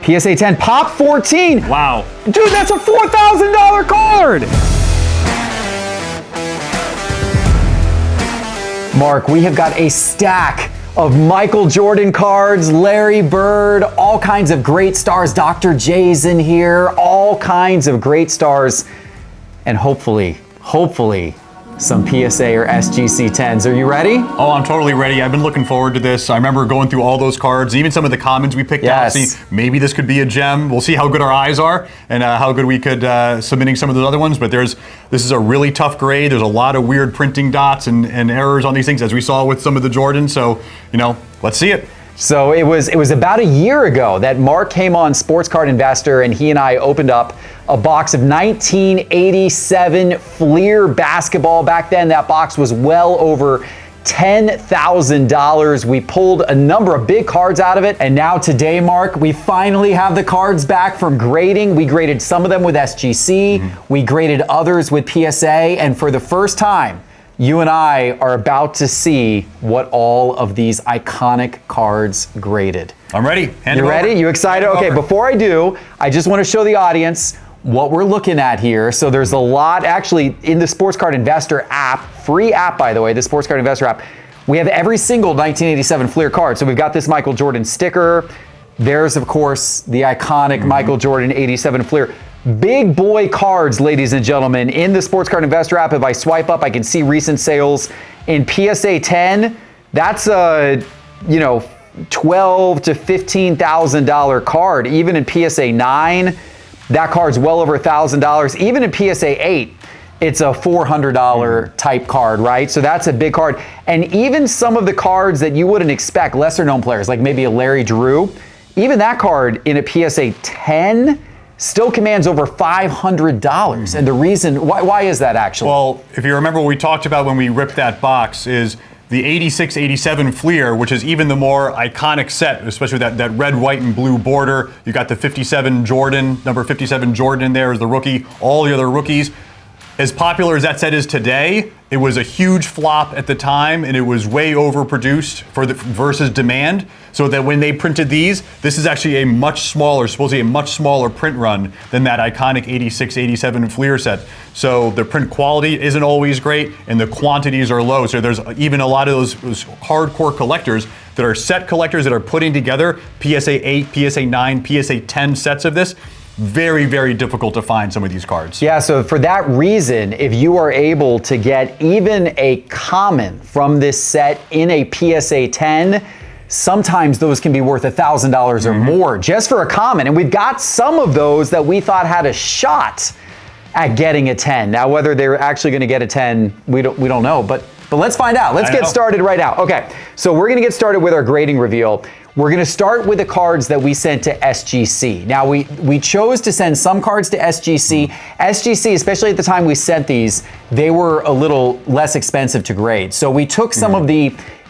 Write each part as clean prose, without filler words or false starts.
PSA 10, pop 14. Wow. Dude, that's a $4,000 card. Mark, we have got a stack of Michael Jordan cards, Larry Bird, all kinds of great stars. Dr. J's in here, all kinds of great stars. And hopefully, some PSA or SGC 10s. Are you ready? Oh, I'm totally ready. I've been looking forward to this. I remember going through all those cards, even some of the commons we picked out. See, maybe this could be a gem. We'll see how good our eyes are and how good we could submitting some of those other ones. But this is a really tough grade. There's a lot of weird printing dots and errors on these things, as we saw with some of the Jordans. So, let's see it. So it was about a year ago that Mark came on Sports Card Investor, and he and I opened up a box of 1987 Fleer basketball. Back then, that box was well over $10,000. We pulled a number of big cards out of it. And now today, Mark, we finally have the cards back from grading. We graded some of them with SGC. We graded others with PSA. And for the first time, you and I are about to see what all of these iconic cards graded. I'm ready. You ready? You excited? Okay, before I do, I just want to show the audience what we're looking at here. So there's a lot actually in the Sports Card Investor app, free app by the way, the Sports Card Investor app. We have every single 1987 Fleer card. So we've got this Michael Jordan sticker. There's of course the iconic Michael Jordan 87 Fleer. Big boy cards, ladies and gentlemen, in the Sports Card Investor app. If I swipe up, I can see recent sales. In PSA 10, that's a, $12,000 to $15,000 card. Even in PSA 9, that card's well over $1,000. Even in PSA 8, it's a $400 type card, right? So that's a big card. And even some of the cards that you wouldn't expect, lesser known players, like maybe a Larry Drew, even that card in a PSA 10 still commands over $500. And the reason, why is that actually? Well, if you remember what we talked about when we ripped that box, is the 86-87 Fleer, which is even the more iconic set, especially that red, white, and blue border. You got the 57 Jordan, number 57 Jordan in there as the rookie, all the other rookies. As popular as that set is today, it was a huge flop at the time, and it was way overproduced versus demand. So that when they printed these, this is actually supposedly a much smaller print run than that iconic 86-87 Fleer set. So the print quality isn't always great, and the quantities are low. So there's even a lot of those hardcore collectors that are set collectors that are putting together PSA 8, PSA 9, PSA 10 sets of this. Very, very difficult to find some of these cards. Yeah, so for that reason, if you are able to get even a common from this set in a PSA 10, sometimes those can be worth $1,000 or more just for a common. And we've got some of those that we thought had a shot at getting a 10. Now, whether they're actually going to get a 10, we don't know, but let's find out. Let's get started right now. Okay, so we're going to get started with our grading reveal. We're going to start with the cards that we sent to SGC. Now, we chose to send some cards to SGC. SGC, especially at the time we sent these, they were a little less expensive to grade. So we took some of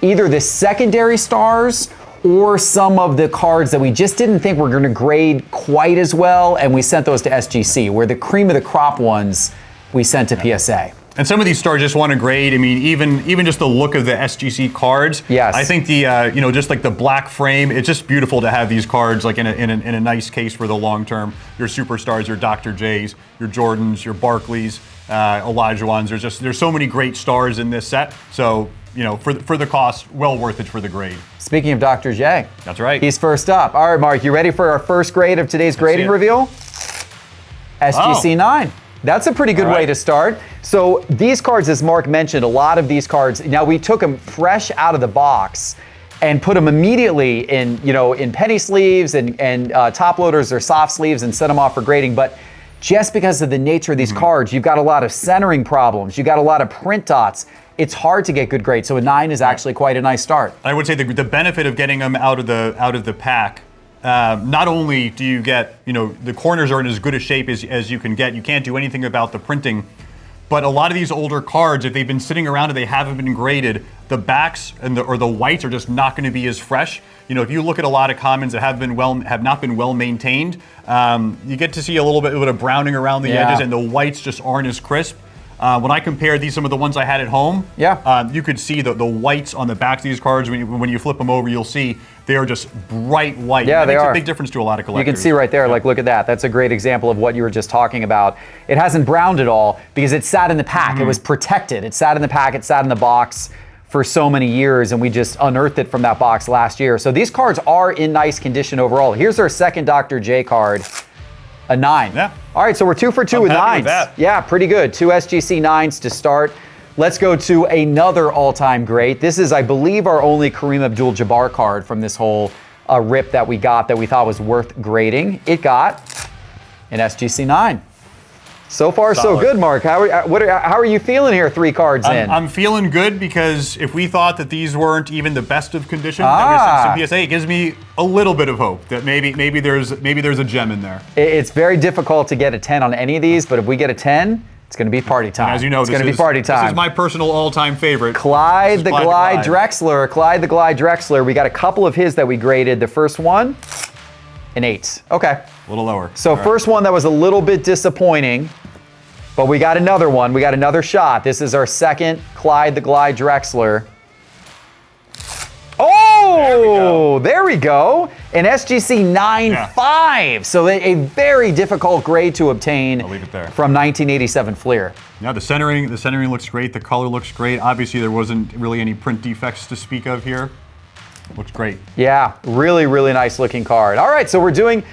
either the secondary stars or some of the cards that we just didn't think were going to grade quite as well, and we sent those to SGC, where the cream of the crop ones we sent to PSA. And some of these stars just want to grade. I mean, even just the look of the SGC cards. Yes. I think the just like the black frame, it's just beautiful to have these cards like in a nice case for the long term. Your superstars, your Dr. J's, your Jordans, your Barkleys, Elijah ones. There's so many great stars in this set. So for the cost, well worth it for the grade. Speaking of Dr. J. That's right. He's first up. All right, Mark, you ready for our first grade of today's grading reveal? SGC 9. That's a pretty good way to start. So these cards, as Mark mentioned, a lot of these cards, now we took them fresh out of the box and put them immediately in penny sleeves and top loaders or soft sleeves and sent them off for grading. But just because of the nature of these cards, you've got a lot of centering problems. You've got a lot of print dots. It's hard to get good grades. So a 9 is actually quite a nice start. I would say the benefit of getting them out of the pack, not only do you get, the corners are in as good a shape as you can get. You can't do anything about the printing. But a lot of these older cards, if they've been sitting around and they haven't been graded, the backs or the whites are just not going to be as fresh. If you look at a lot of commons that have not been well maintained, you get to see a little bit of browning around the edges, and the whites just aren't as crisp. When I compared some of the ones I had at home, you could see the whites on the backs of these cards. When you flip them over, you'll see they are just bright white. Yeah, that they makes are. a big difference to a lot of collectors. You can see right there, like, look at that. That's a great example of what you were just talking about. It hasn't browned at all because it sat in the pack. It was protected. It sat in the pack. It sat in the box for so many years, and we just unearthed it from that box last year. So these cards are in nice condition overall. Here's our second Dr. J card, a 9. Yeah. All right, so we're 2 for 2 with happy 9s. with that. Yeah, pretty good. 2 SGC 9s to start. Let's go to another all-time great. This is, I believe, our only Kareem Abdul-Jabbar card from this whole rip that we got that we thought was worth grading. It got an SGC 9. So far, so Solid. good, Mark. How are you feeling here 3 cards in? I'm feeling good because if we thought that these weren't even the best of condition, that we some PSA, it gives me a little bit of hope that maybe there's a gem in there. It's very difficult to get a 10 on any of these, but if we get a 10, it's going to be party time. And as you know, it's going to be party time. This is my personal all-time favorite. Clyde the Glide Drexler. We got a couple of his that we graded. The first one, an 8. Okay. A little lower. So first one that was a little bit disappointing, but we got another one. We got another shot. This is our second Clyde the Glide Drexler. Oh, there we go. An SGC 9.5. So a very difficult grade to obtain I'll leave it there. from 1987 Fleer. Yeah, the centering looks great. The color looks great. Obviously, there wasn't really any print defects to speak of here. Looks great. Yeah, really, really nice looking card. All right, so we're doing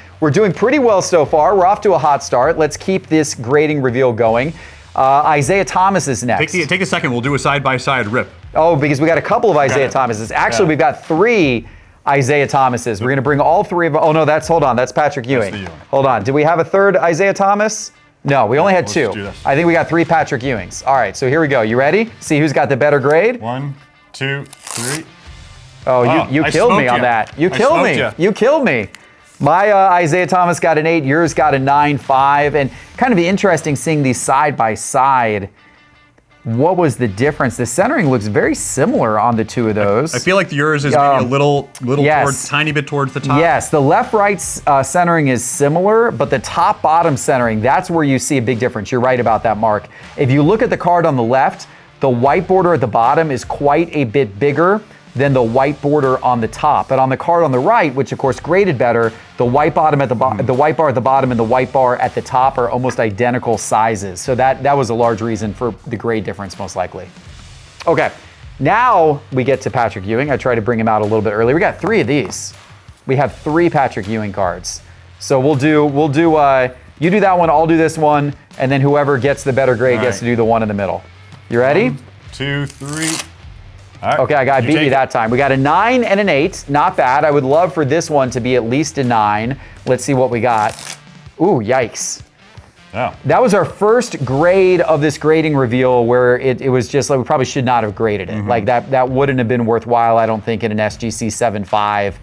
pretty well so far. We're off to a hot start. Let's keep this grading reveal going. Isaiah Thomas is next. Take a second. We'll do a side-by-side rip. Oh, because we got a couple of Isaiah it. Thomases. Actually, Yeah. we've got 3 Isaiah Thomases. We're going to bring all 3 of. Oh no, hold on. That's Patrick Ewing. the Ewing. Hold on. Did we have a third Isaiah Thomas? No, we only had let's 2. do this. I think we got 3 Patrick Ewings. All right, so here we go. You ready? See who's got the better grade? 1, 2, 3. Oh, you I killed me smoked on you. that. You I killed smoked me. ya. You killed me. My Isaiah Thomas got an 8. Yours got a 9.5. And kind of interesting seeing these side by side. What was the difference? The centering looks very similar on the 2 of those. I feel like yours is maybe a little yes. tiny bit towards the top. Yes, the left-right centering is similar, but the top-bottom centering, that's where you see a big difference. You're right about that, Mark. If you look at the card on the left, the white border at the bottom is quite a bit bigger than the white border on the top. But on the card on the right, which of course graded better, the white bottom at the white bar at the bottom and the white bar at the top are almost identical sizes. So that was a large reason for the grade difference, most likely. Okay, now we get to Patrick Ewing. I tried to bring him out a little bit earlier. We got 3 of these. We have 3 Patrick Ewing cards. So we'll do you do that one, I'll do this one, and then whoever gets the better grade gets to do the one in the middle. You ready? 1, 2, 3. All right. Okay, I beat you take that time. We got a 9 and an 8. Not bad. I would love for this one to be at least a 9. Let's see what we got. Ooh, yikes. Yeah. That was our first grade of this grading reveal where it was just like we probably should not have graded it. Like that wouldn't have been worthwhile, I don't think, in an SGC 7.5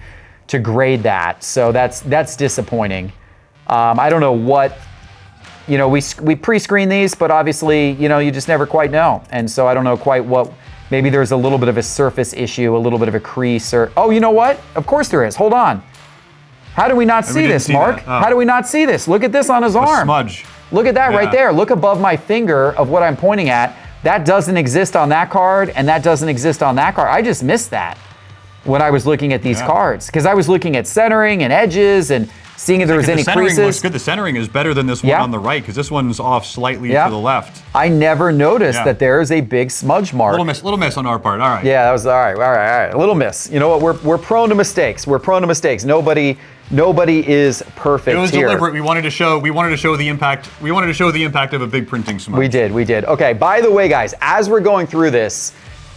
to grade that. So that's disappointing. I don't know what, we pre-screen these, but obviously, you just never quite know. And so I don't know quite what. Maybe there's a little bit of a surface issue, a little bit of a crease, or oh, you know what? Of course there is. Hold on. How do we not see didn't this, see Mark? that. Oh. How do we not see this? Look at this on his arm. Smudge. Look at that right Yeah. there. Look above my finger of what I'm pointing at. That doesn't exist on that card, and that doesn't exist on that card. I just missed that when I was looking at these cards because I was looking at centering and edges and seeing if there was any The centering creases. looks good. The centering is better than this one Yeah. on the right because this one's off slightly Yeah. to the left. I never noticed Yeah. that there is a big smudge mark. Little miss on our part. All right. Yeah, that was all right. A little miss. You know what? We're prone to mistakes. Nobody is perfect It was here. deliberate. We wanted to show the impact. We wanted to show the impact of a big printing smudge. We did. Okay, by the way, guys, as we're going through this,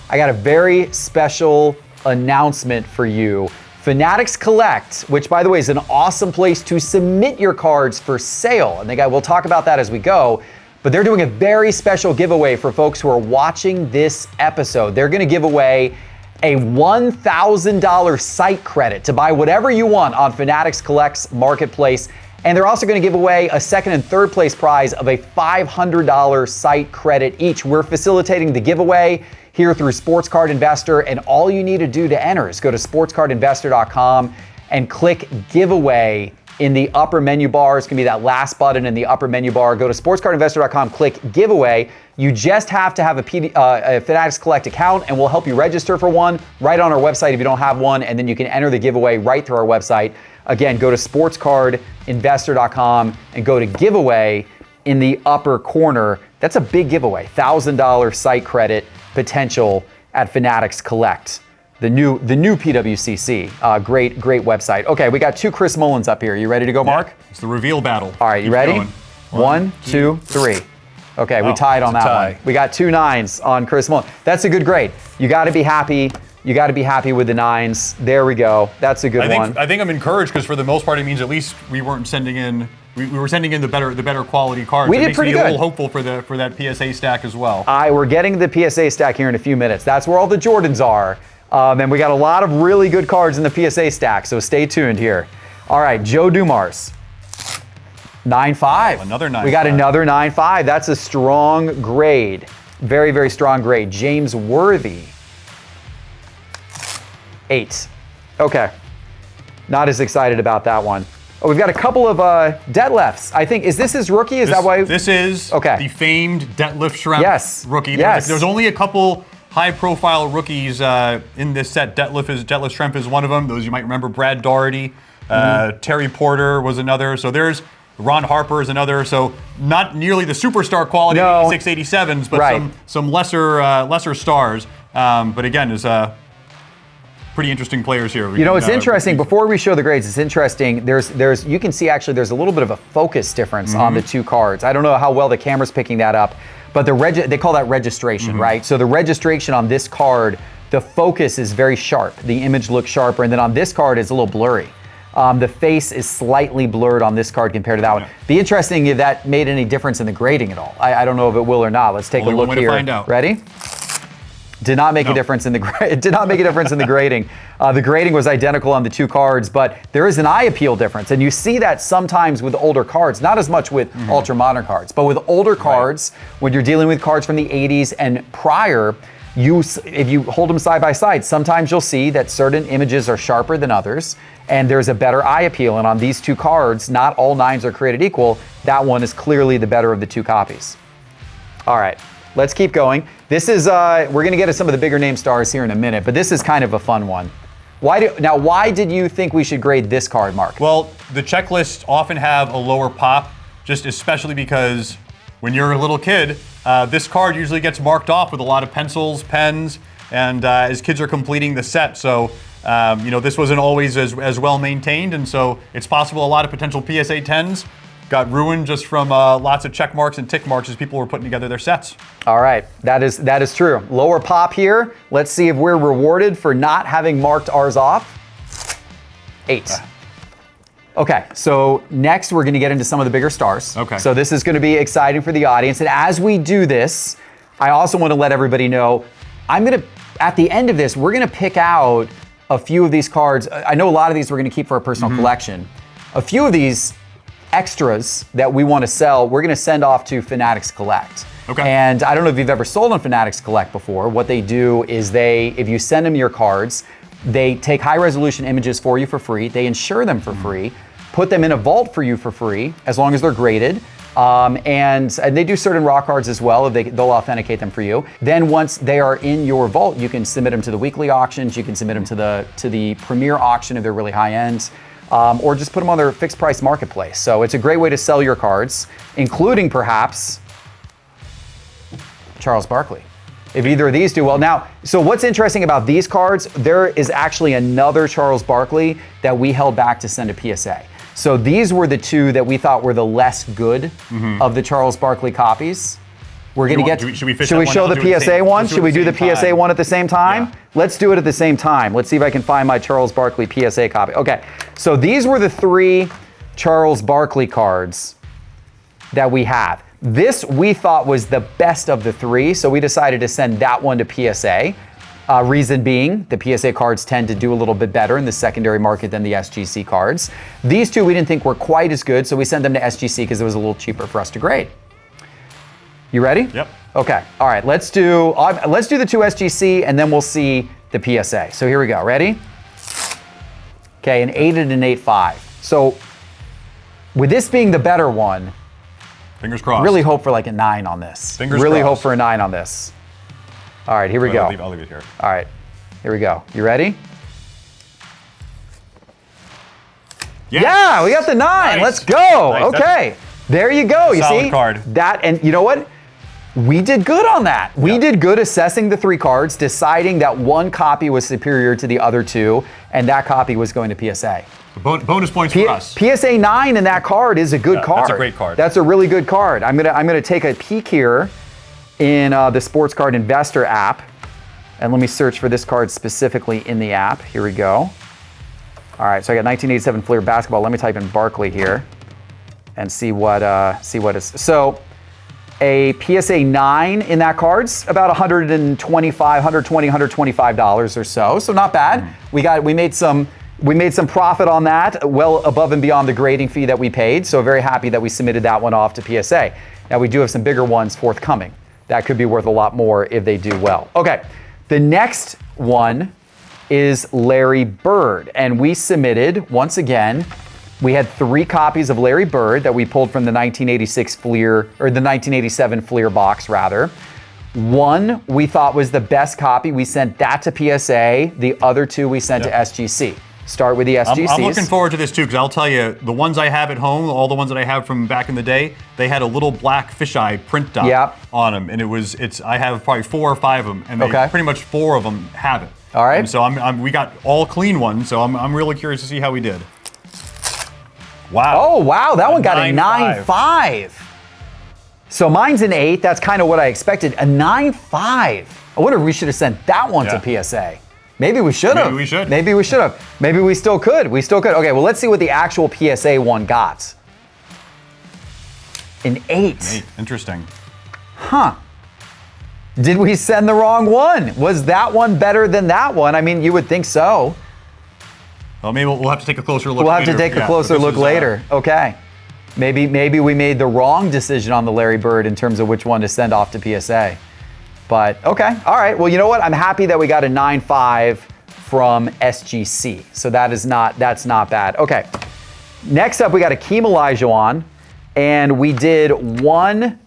I got a very special announcement for you. Fanatics Collect, which by the way is an awesome place to submit your cards for sale. And we'll talk about that as we go. But they're doing a very special giveaway for folks who are watching this episode. They're gonna give away a $1,000 site credit to buy whatever you want on Fanatics Collect's marketplace. And they're also going to give away a second and third place prize of a $500 site credit each. We're facilitating the giveaway here through Sports Card Investor, and all you need to do to enter is go to sportscardinvestor.com and click giveaway in the upper menu bar. It's going to be that last button in the upper menu bar. Go to sportscardinvestor.com, click giveaway. You just have to have a Fanatics Collect account, and we'll help you register for one right on our website if you don't have one, and then you can enter the giveaway right through our website. Again, go to sportscardinvestor.com and go to giveaway in the upper corner. That's a big giveaway, $1,000 site credit potential at Fanatics Collect. The new PWCC, great website. Okay, we got 2 Chris Mullins up here. You ready to go, Mark? It's the reveal battle. All right, you ready? Going. 1, 2, 3. Okay, we tied on that one. We got 2 9s on Chris Mullins. That's a good grade. You got to be happy. You got to be happy with the 9s. There we go. That's a good one. I think I'm encouraged because for the most part, it means at least we weren't sending in. We were sending in the better quality cards. We did pretty good. It makes me a little hopeful for that PSA stack as well. We're getting the PSA stack here in a few minutes. That's where all the Jordans are. And we got a lot of really good cards in the PSA stack, so stay tuned here. All right, Joe Dumars. 9.5. Another 9.5. We got another 9.5. That's a strong grade. Very, very strong grade. James Worthy. 8. Okay. Not as excited about that one. Oh, we've got a couple of Detlefs. I think, is this his rookie? Is that why? This is the famed Detlef Schrempf rookie. Yes. There's only a couple high-profile rookies in this set. Detlef Schrempf is one of them. Those you might remember. Brad Daugherty, Terry Porter was another. So there's Ron Harper is another. So not nearly the superstar quality of 86, 87s, but some lesser stars. But again, is pretty interesting players here. You know, it's interesting. Before we show the grades, it's interesting. There's you can see actually there's a little bit of a focus difference on the 2 cards. I don't know how well the camera's picking that up, but they call that registration, right? So the registration on this card, the focus is very sharp. The image looks sharper, and then on this card it's a little blurry. The face is slightly blurred on this card compared to that one. Be interesting if that made any difference in the grading at all. I don't know if it will or not. Let's take a look here. To find out. Ready? Did not make a difference in the it did not make a difference in the grading. The grading was identical on the 2 cards, but there is an eye appeal difference, and you see that sometimes with older cards, not as much with ultra modern cards, but with older cards, when you're dealing with cards from the 80s and prior, if you hold them side by side, sometimes you'll see that certain images are sharper than others, and there's a better eye appeal. And on these 2 cards, not all 9s are created equal. That one is clearly the better of the 2 copies. All right. Let's keep going. This is, we're going to get to some of the bigger name stars here in a minute, but this is kind of a fun one. Why did you think we should grade this card, Mark? Well, the checklists often have a lower pop, just especially because when you're a little kid, this card usually gets marked off with a lot of pencils, pens, and as kids are completing the set. So, this wasn't always as well maintained, and so it's possible a lot of potential PSA 10s got ruined just from lots of check marks and tick marks as people were putting together their sets. All right, that is true. Lower pop here. Let's see if we're rewarded for not having marked ours off. 8. Okay, so next we're going to get into some of the bigger stars. Okay. So this is going to be exciting for the audience. And as we do this, I also want to let everybody know, at the end of this, we're going to pick out a few of these cards. I know a lot of these we're going to keep for our personal collection. A few of these extras that we want to sell, we're going to send off to Fanatics Collect. Okay. And I don't know if you've ever sold on Fanatics Collect before. What they do is if you send them your cards, they take high resolution images for you for free. They insure them for free, put them in a vault for you for free, as long as they're graded. And they do certain raw cards as well. They'll authenticate them for you. Then once they are in your vault, you can submit them to the weekly auctions. You can submit them to the premier auction if they're really high end. Or just put them on their fixed price marketplace. So it's a great way to sell your cards, including perhaps Charles Barkley. If either of these do well. Now, so what's interesting about these cards, there is actually another Charles Barkley that we held back to send a PSA. So these were the 2 that we thought were the less good of the Charles Barkley copies. We're going to get. Should we show the PSA one? Should we do the PSA one at the same time? Yeah. Let's do it at the same time. Let's see if I can find my Charles Barkley PSA copy. Okay, so these were the 3 Charles Barkley cards that we have. This we thought was the best of the 3, so we decided to send that one to PSA. Reason being, the PSA cards tend to do a little bit better in the secondary market than the SGC cards. These 2 we didn't think were quite as good, so we sent them to SGC because it was a little cheaper for us to grade. You ready? Yep. Okay. All right. Let's do the 2 SGC and then we'll see the PSA. So here we go. Ready? Okay, an 8 and an 8.5. So with this being the better one, Fingers crossed. really hope for like a 9 on this. Fingers really crossed. hope for a 9 on this. All right, here we go. I'll leave it here. All right, here we go. You ready? Yes. Yeah, we got the 9. Nice. Let's go. Nice. Okay, there you go. You Solid see card. that, and you know what? We did good on that. We did good assessing the 3 cards, deciding that one copy was superior to the other 2, and that copy was going to PSA. Bonus points for us. PSA 9 in that card is a good card. That's a great card. That's a really good card. I'm gonna take a peek here in the Sports Card Investor app, and let me search for this card specifically in the app. Here we go. All right, so I got 1987 Fleer basketball. Let me type in Barkley here and see what is. So a PSA 9 in that card's about $125 or so. So not bad. We made some profit on that, well above and beyond the grading fee that we paid. So very happy that we submitted that one off to PSA. Now we do have some bigger ones forthcoming. That could be worth a lot more if they do well. Okay, the next one is Larry Bird, and we submitted, once again, we had 3 copies of Larry Bird that we pulled from the 1986 Fleer, or the 1987 Fleer box rather. One we thought was the best copy. We sent that to PSA. The other 2 we sent to SGC. Start with the SGCs. I'm looking forward to this too, because I'll tell you, the ones I have at home, all the ones that I have from back in the day, they had a little black fisheye print dot on them, and I have probably 4 or 5 of them, and pretty much 4 of them have it. All right. And so we got all clean ones, so I'm really curious to see how we did. Wow. Oh wow, that one got a 9.5. 9.5. So mine's an 8. That's kind of what I expected. A 9.5. I wonder if we should have sent that one to PSA. Maybe we should have. Maybe we should. Maybe we should have. Maybe we still could. We still could. Okay, well, let's see what the actual PSA one got. An 8. Interesting. Huh. Did we send the wrong one? Was that one better than that one? I mean, you would think so. Well, maybe we'll have to take a closer look. We'll have to take a closer look later. Okay. Maybe we made the wrong decision on the Larry Bird in terms of which one to send off to PSA. But okay, all right. Well, you know what? I'm happy that we got a 9.5 from SGC. So that's not bad. Okay. Next up, we got Akeem Olajuwon, and we did 1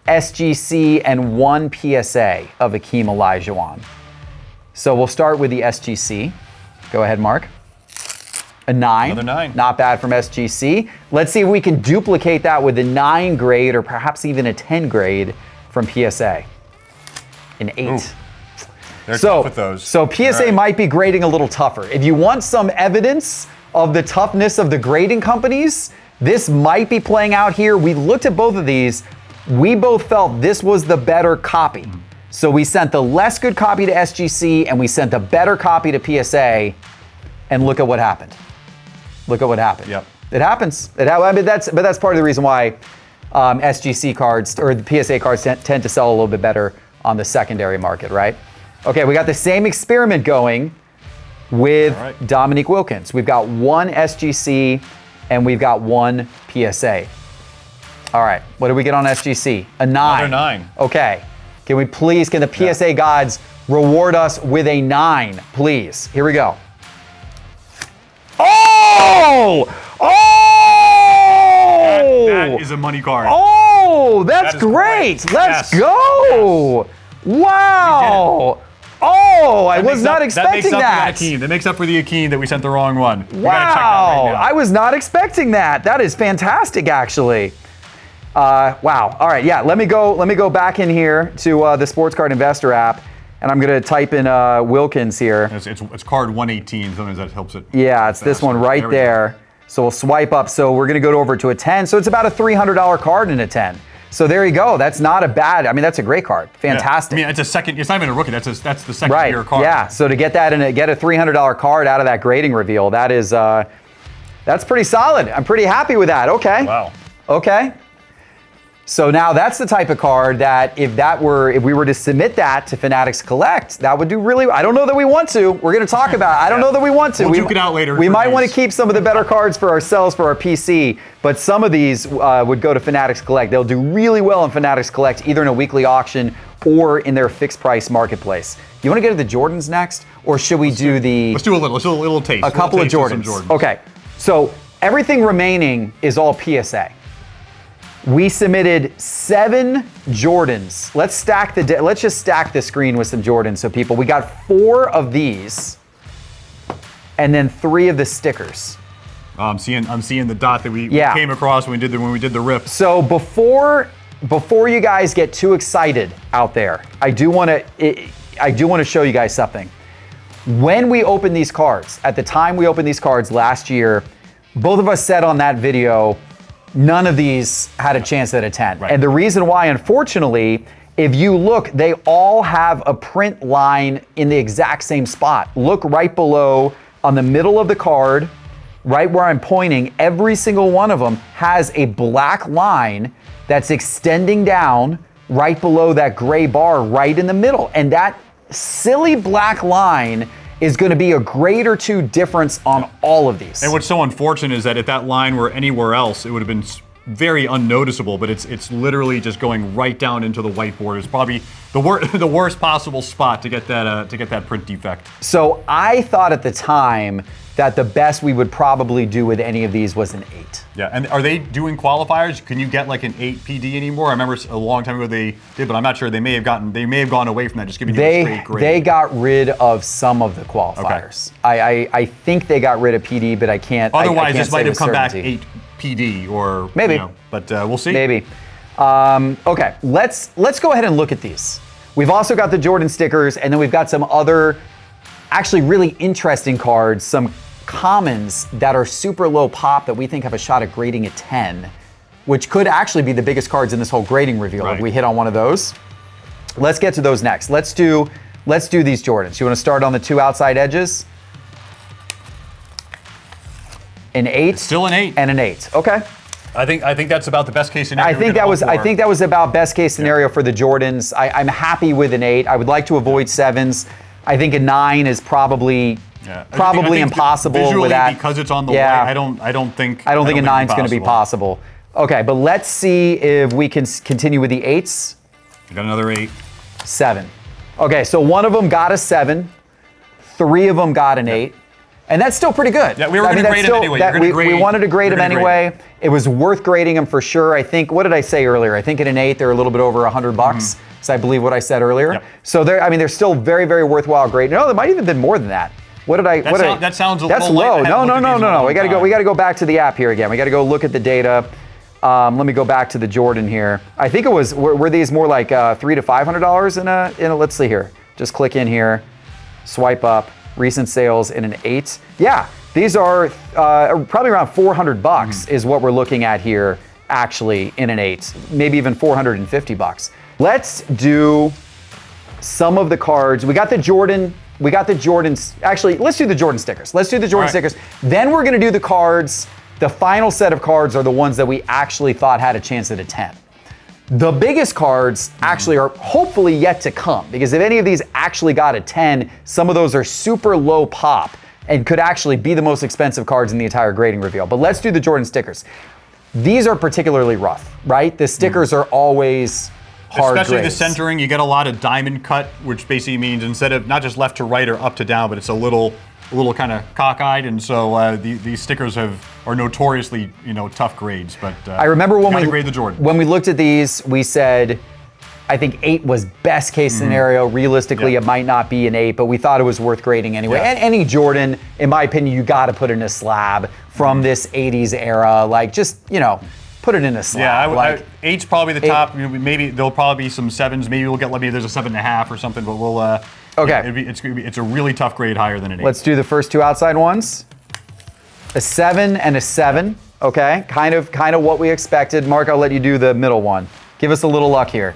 SGC and 1 PSA of Akeem Olajuwon. So we'll start with the SGC. Go ahead, Mark. A 9. Another 9. Not bad from SGC. Let's see if we can duplicate that with a 9 grade or perhaps even a 10 grade from PSA. An 8. Ooh. They're tough with those. So PSA might be grading a little tougher. If you want some evidence of the toughness of the grading companies, this might be playing out here. We looked at both of these. We both felt this was the better copy. So we sent the less good copy to SGC and we sent the better copy to PSA, and look at what happened. Look at what happened. Yep. It happens. I mean, that's part of the reason why SGC cards or the PSA cards tend to sell a little bit better on the secondary market, right? Okay, we got the same experiment going with Dominique Wilkins. We've got 1 SGC and we've got 1 PSA. All right, what did we get on SGC? A 9. Another 9. Okay, can the PSA gods reward us with a 9, please? Here we go. Oh! Oh! That is a money card. Oh, that's That is great. great. Let's Yes. go. Wow. Oh, I was not expecting that. That makes up for the Akeem that we sent the wrong one. We gotta check that Wow. right now. I was not expecting that. That is fantastic, actually. Wow. All right. Yeah. Let me go back in here to the Sports Card Investor app, and I'm going to type in Wilkins here. It's card 118. Sometimes that helps it. Yeah, it's this one right there. So we'll swipe up. So we're going to go over to a 10. So it's about a $300 card in a 10. So there you go. That's not a bad. I mean, that's a great card. Fantastic. Yeah. I mean, it's a second. It's not even a rookie. That's the second year card. Yeah. So to get that and get a $300 card out of that grading reveal, that's pretty solid. I'm pretty happy with that. Okay. Wow. Okay. So now that's the type of card that if we were to submit that to Fanatics Collect, that would do really. I don't know that we want to. We're going to talk about it. I don't know that we want to. We'll duke it out later. We might want to keep some of the better cards for ourselves for our PC, but some of these would go to Fanatics Collect. They'll do really well in Fanatics Collect, either in a weekly auction or in their fixed price marketplace. You want to get to the Jordans next, or should we do the? Let's do a little taste. A couple of Jordans. Okay. So Everything remaining is all PSA. We submitted 7 Jordans. Let's just stack the screen with some Jordans so people. We got 4 of these, and then 3 of the stickers. I'm seeing the dot that we came across when we did the rip. So before you guys get too excited out there, I do want to show you guys something. When we opened these cards, at the time we opened these cards last year, both of us said on that video, none of these had a chance at a 10. Right. And the reason why, unfortunately, if you look, they all have a print line in the exact same spot. Look right below on the middle of the card, right where I'm pointing, every single one of them has a black line that's extending down right below that gray bar right in the middle. And that silly black line is going to be a grade or 2 difference on all of these. And what's so unfortunate is that if that line were anywhere else, it would have been very unnoticeable, but it's literally just going right down into the whiteboard. It's probably the worst possible spot to get that print defect. So I thought at the time that the best we would probably do with any of these was an 8. Yeah, and are they doing qualifiers? Can you get like an 8 PD anymore? I remember a long time ago they did, but I'm not sure. They may have gone away from that, just giving you a straight grade. They got rid of some of the qualifiers. Okay. I think they got rid of PD, but I can't. Otherwise, I can't this might have come certainty. back 8 PD or maybe, but we'll see. Maybe. Okay, let's go ahead and look at these. We've also got the Jordan stickers, and then we've got some other actually really interesting cards, some commons that are super low pop that we think have a shot at grading at 10, which could actually be the biggest cards in this whole grading reveal if we hit on one of those. Let's get to those next. Let's do these Jordans. You want to start on the 2 outside edges? An 8. It's still an 8. And an 8. Okay. I think that's about the best case scenario. I think that was about best case scenario for the Jordans. I'm happy with an 8. I would like to avoid 7s. I think a 9 is probably impossible visually, with that. Because it's on the white, I don't think a 9's going to be possible. Okay, but let's see if we can continue with the 8s. You got another 8. 7. Okay, so one of them got a 7. 3 of them got an 8. And that's still pretty good. Yeah, we were going to grade him anyway. We wanted to grade him anyway. It was worth grading him for sure. I think, what did I say earlier? I think at an 8, they're a little bit over $100. So I believe what I said earlier. Yep. So they're still very, very worthwhile grade. No, there might even been more than that. That sounds a that's little low. light. No. We got to go back to the app here again. We got to go look at the data. Let me go back to the Jordan here. I think it was, were these more like $300 to $500 in a, let's see here. Just click in here, swipe up, recent sales in an 8. Yeah, these are probably around $400 is what we're looking at here actually in an 8, maybe even $450. Let's do some of the cards. We got the Jordans. Actually, let's do the Jordan stickers. Let's do the Jordan stickers. Then we're going to do the cards. The final set of cards are the ones that we actually thought had a chance at a 10. The biggest cards actually are hopefully yet to come, because if any of these actually got a 10, some of those are super low pop and could actually be the most expensive cards in the entire grading reveal. But let's do the Jordan stickers. These are particularly rough, right? The stickers are always hard Especially grades. the centering, you get a lot of diamond cut, which basically means instead of not just left to right or up to down, but it's a little kind of cockeyed, and so these stickers are notoriously tough grades. But I remember when we grade the Jordan. When we looked at these, we said, I think 8 was best case scenario. Realistically, it might not be an 8, but we thought it was worth grading anyway. And any Jordan, in my opinion, you got to put in a slab from this 80s era. Like, just put it in a slab. Yeah, 8's probably the top. Maybe there'll probably be some 7s. Maybe we'll get there's a 7.5 or something. But we'll. Okay. It's a really tough grade higher than an 8. Let's do the first 2 outside ones. A 7 and a 7. Okay, kind of what we expected. Mark, I'll let you do the middle one. Give us a little luck here.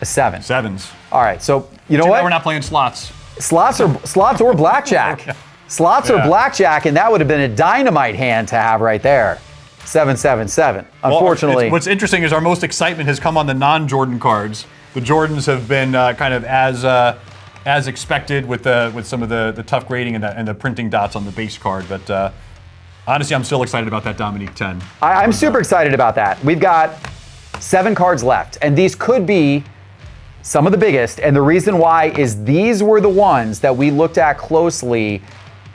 A 7. 7s. All right, so you know what? We're not playing slots. Slots or blackjack. Slots or blackjack, and that would have been a dynamite hand to have right there. 777. Unfortunately. Well, what's interesting is our most excitement has come on the non-Jordan cards. The Jordans have been kind of as expected with some of the tough grading and the printing dots on the base card. But honestly, I'm still excited about that Dominique 10. I'm super excited about that. We've got 7 cards left, and these could be some of the biggest. And the reason why is these were the ones that we looked at closely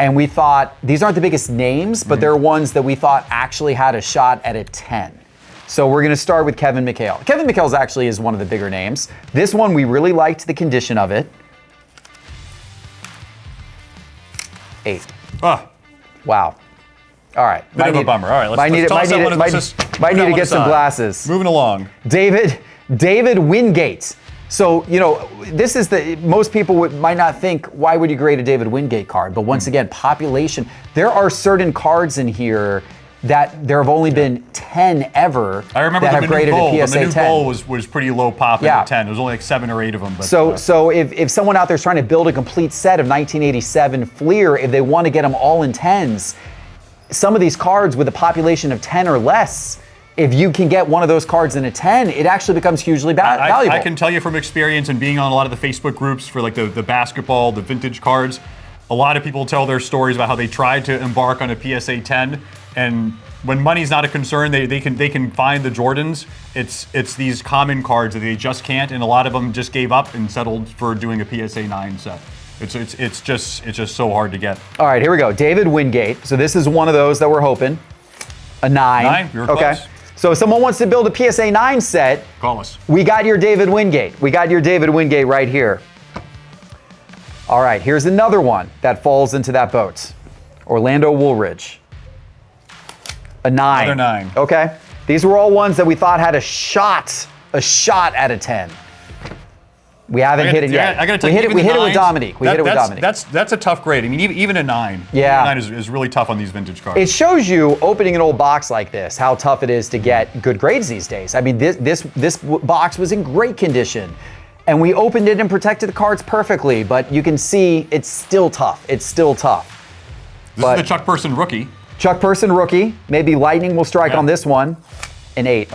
And we thought, these aren't the biggest names, but they're ones that we thought actually had a shot at a 10. So we're gonna start with Kevin McHale. Kevin McHale's actually is one of the bigger names. This one, we really liked the condition of it. 8. Ah, Wow. All right. bit of a bummer. All right, let's Might need toss that one. might need to get some glasses. Moving along. David Wingate. So, you know, this is most people might not think, why would you grade a David Wingate card? But once again, population. There are certain cards in here that there have only been 10 ever I remember that the have graded Bowl. a PSA the Minute 10. Bowl was pretty low pop Yeah. at 10. It was only like 7 or 8 of them. But, So if someone out there is trying to build a complete set of 1987 Fleer, if they want to get them all in 10s, some of these cards with a population of 10 or less, if you can get one of those cards in a 10, it actually becomes hugely valuable. I can tell you from experience and being on a lot of the Facebook groups for like the basketball, the vintage cards, a lot of people tell their stories about how they tried to embark on a PSA 10, and when money's not a concern, they can find the Jordans. It's these common cards that they just can't, and a lot of them just gave up and settled for doing a PSA 9 set. It's just so hard to get. All right, here we go. David Wingate. So this is one of those that we're hoping. A 9. 9? We were okay. close. So if someone wants to build a PSA 9 set, Call us. we got your David Wingate. We got your David Wingate right here. All right, here's another one that falls into that boat. Orlando Woolridge. A 9. Another 9. Okay. These were all ones that we thought had a shot at a 10. We haven't hit it yet. I gotta tell we you, hit it with Dominique. We hit it with Dominique. That's a tough grade. I mean, even a 9. Yeah. A 9 is really tough on these vintage cards. It shows you, opening an old box like this, how tough it is to get good grades these days. I mean, this box was in great condition, and we opened it and protected the cards perfectly, but you can see it's still tough. It's still tough. This is the Chuck Person rookie. Chuck Person rookie. Maybe lightning will strike on this one. An 8.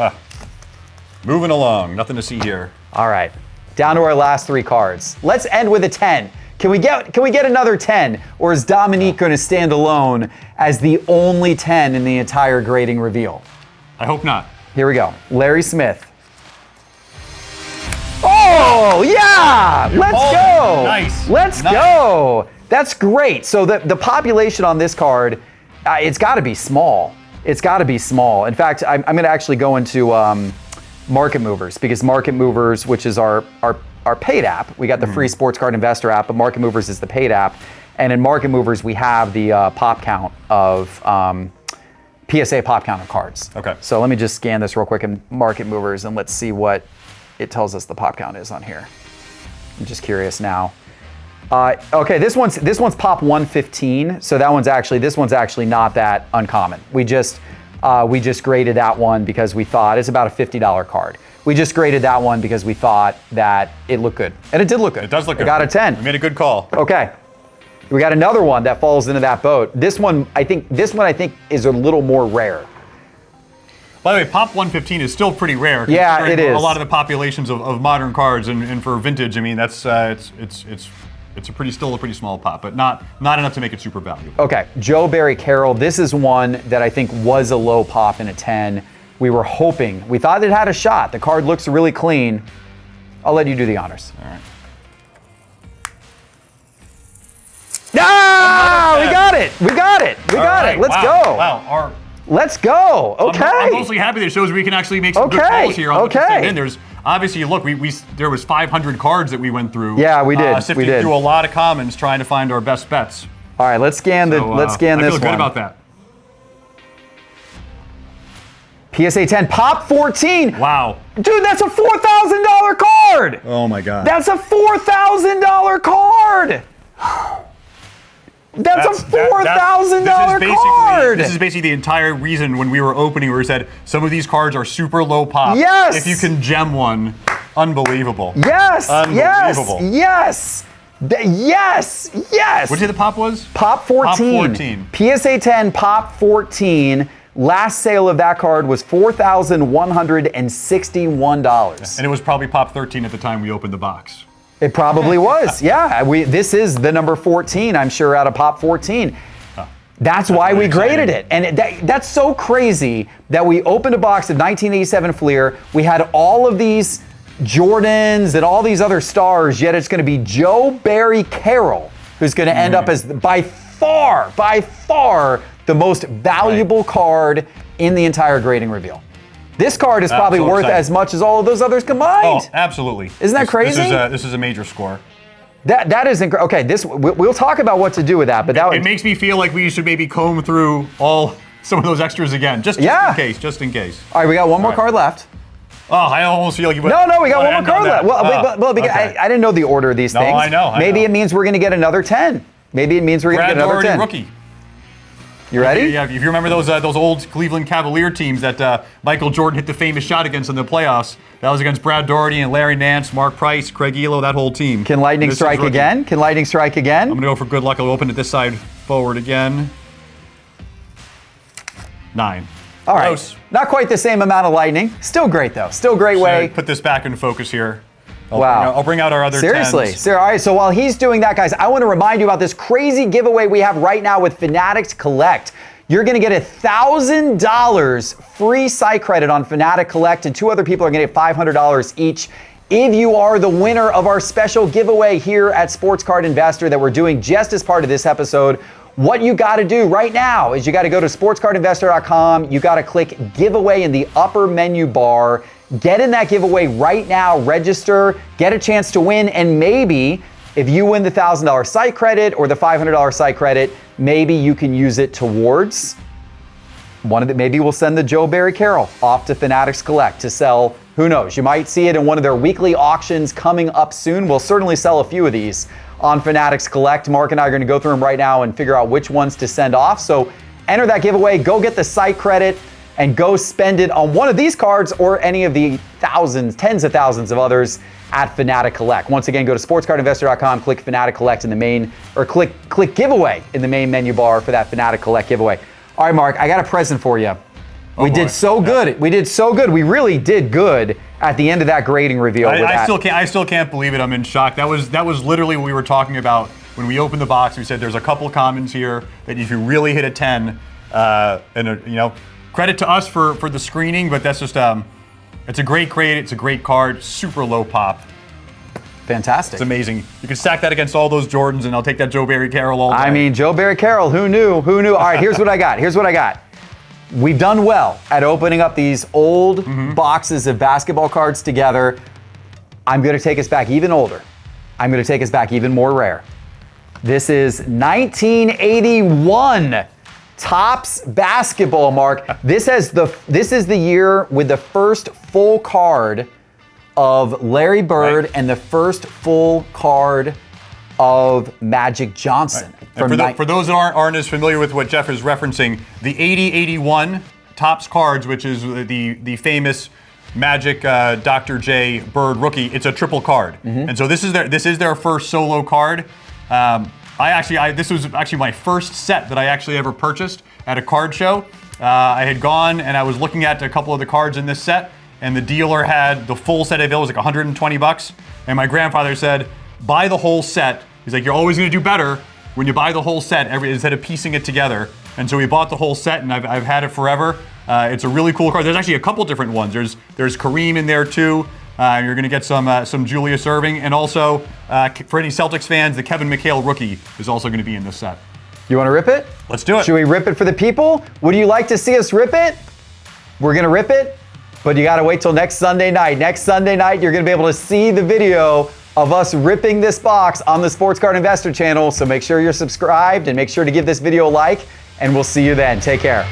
Moving along. Nothing to see here. All right. Down to our last 3 cards. Let's end with a 10. Can we get another 10? Or is Dominique going to stand alone as the only 10 in the entire grading reveal? I hope not. Here we go. Larry Smith. Oh, yeah! Let's go! Nice. Let's go! That's great. So the population on this card, it's got to be small. It's got to be small. In fact, I'm going to actually go into Market Movers, because Market Movers, which is our paid app, we got the free sports card investor app, but Market Movers is the paid app. And in Market Movers, we have the pop count of PSA pop count of cards. Okay. So let me just scan this real quick in Market Movers, and let's see what it tells us the pop count is on here. I'm just curious now. Okay, this one's pop 115, so this one's actually not that uncommon. We just graded that one because we thought it's about a $50 card. We just graded that one because we thought that it looked good, and it did look good. It does look good. It got a 10. We made a good call. Okay, we got another one that falls into that boat. This one I think is a little more rare. By the way, Pop 115 is still pretty rare. Yeah, it is. A lot of the populations of modern cards, and for vintage, I mean, that's it's still a pretty small pop, but not enough to make it super valuable. Okay, Joe Barry Carroll. This is one that I think was a low pop in a 10. We were hoping. We thought it had a shot. The card looks really clean. I'll let you do the honors. All right. Ah! We got it. We got it. We got it. Let's go. Wow. Let's go. Okay. I'm mostly happy that it shows we can actually make some good calls here on what to send in. There's obviously, look, there was 500 cards that we went through. Yeah, we did. Sifting through a lot of commons trying to find our best bets. All right, let's scan this one. I feel good about that. PSA 10 Pop 14. Wow. Dude, that's a $4,000 card. Oh my God. That's a $4,000 card. That's a $4,000 card. This is basically the entire reason when we were opening, we said some of these cards are super low pop. Yes. If you can gem one, unbelievable. Yes. Unbelievable. Yes. Yes. Yes. What did you say the pop was? Pop 14. Pop 14. PSA 10 Pop 14. Last sale of that card was $4,161. And it was probably Pop 13 at the time we opened the box. It probably was. Yeah. This is the number 14, I'm sure, out of Pop 14. That's why we graded it. And that's so crazy that we opened a box of 1987 Fleer. We had all of these Jordans and all these other stars, yet it's going to be Joe Barry Carroll who's going to end up as, by by far, the most valuable card in the entire grading reveal. This card is probably so worth exciting. as much as all of those others Oh, combined. absolutely. Isn't that crazy? This is a major score. That is incredible. Okay, we'll talk about what to do with that, but that It makes me feel like we should maybe comb through some of those extras again, just in case. All right, we got one more card left. Oh, I almost feel like you would. No, we got one more card left. Well, because okay. I didn't know the order of these things. I know. Maybe it means we're going to get another 10. Maybe it means we're going to get another 10. Rookie. You ready? Yeah, if you remember those old Cleveland Cavalier teams that Michael Jordan hit the famous shot against in the playoffs, that was against Brad Daugherty and Larry Nance, Mark Price, Craig Elo, that whole team. Can lightning strike again? Can lightning strike again? I'm going to go for good luck. I'll open it this side forward again. 9. All right. Close. Not quite the same amount of lightning. Still great, though. Still great way. Put this back in focus here. I'll bring out our other Seriously. 10s. All right, so while he's doing that, guys, I want to remind you about this crazy giveaway we have right now with Fanatics Collect. You're going to get $1,000 free site credit on Fanatic Collect, and 2 other people are going to get $500 each if you are the winner of our special giveaway here at Sports Card Investor that we're doing just as part of this episode. What you got to do right now is you got to go to sportscardinvestor.com. You got to click giveaway in the upper menu bar. Get in that giveaway right now, register, get a chance to win, and maybe if you win the $1,000 site credit or the $500 site credit, maybe you can use it towards maybe we'll send the Joe Barry Carroll off to Fanatics Collect to sell. Who knows? You might see it in one of their weekly auctions coming up soon. We'll certainly sell a few of these on Fanatics Collect. Mark and I are going to go through them right now and figure out which ones to send off. So enter that giveaway, go get the site credit, and go spend it on one of these cards or any of the tens of thousands of others at Fanatic Collect. Once again, go to sportscardinvestor.com, click Fanatic Collect in the main, or click giveaway in the main menu bar for that Fanatic Collect giveaway. All right, Mark, I got a present for you. We did so good. We did so good. We really did good at the end of that grading reveal. I still can't believe it. I'm in shock. That was literally what we were talking about when we opened the box. We said there's a couple commons here that if you really hit a 10, credit to us for the screening, but that's just it's a great grade. It's a great card. Super low pop. Fantastic. It's amazing. You can stack that against all those Jordans, and I'll take that Joe Barry Carroll all day. I mean, Joe Barry Carroll, who knew? Who knew? All right, here's what I got. We've done well at opening up these old boxes of basketball cards together. I'm going to take us back even older. I'm going to take us back even more rare. This is 1981 Topps basketball, Mark. This is the year with the first full card of Larry Bird and the first full card of Magic Johnson. Right. For those that aren't as familiar with what Jeff is referencing, the 80-81 Topps cards, which is the famous Magic Dr. J Bird rookie, it's a triple card, and so this is their first solo card. This was actually my first set that I actually ever purchased at a card show. I had gone and I was looking at a couple of the cards in this set, and the dealer had the full set available. It was like $120, and my grandfather said, buy the whole set. He's like, you're always going to do better when you buy the whole set instead of piecing it together. And so we bought the whole set, and I've had it forever. It's a really cool card. There's actually a couple different ones. There's Kareem in there too. You're going to get some Julius Erving, and also for any Celtics fans, the Kevin McHale rookie is also going to be in this set. You want to rip it? Let's do it. Should we rip it for the people? Would you like to see us rip it? We're going to rip it, but you got to wait till next Sunday night. Next Sunday night, you're going to be able to see the video of us ripping this box on the Sports Card Investor channel. So make sure you're subscribed and make sure to give this video a like, and we'll see you then. Take care.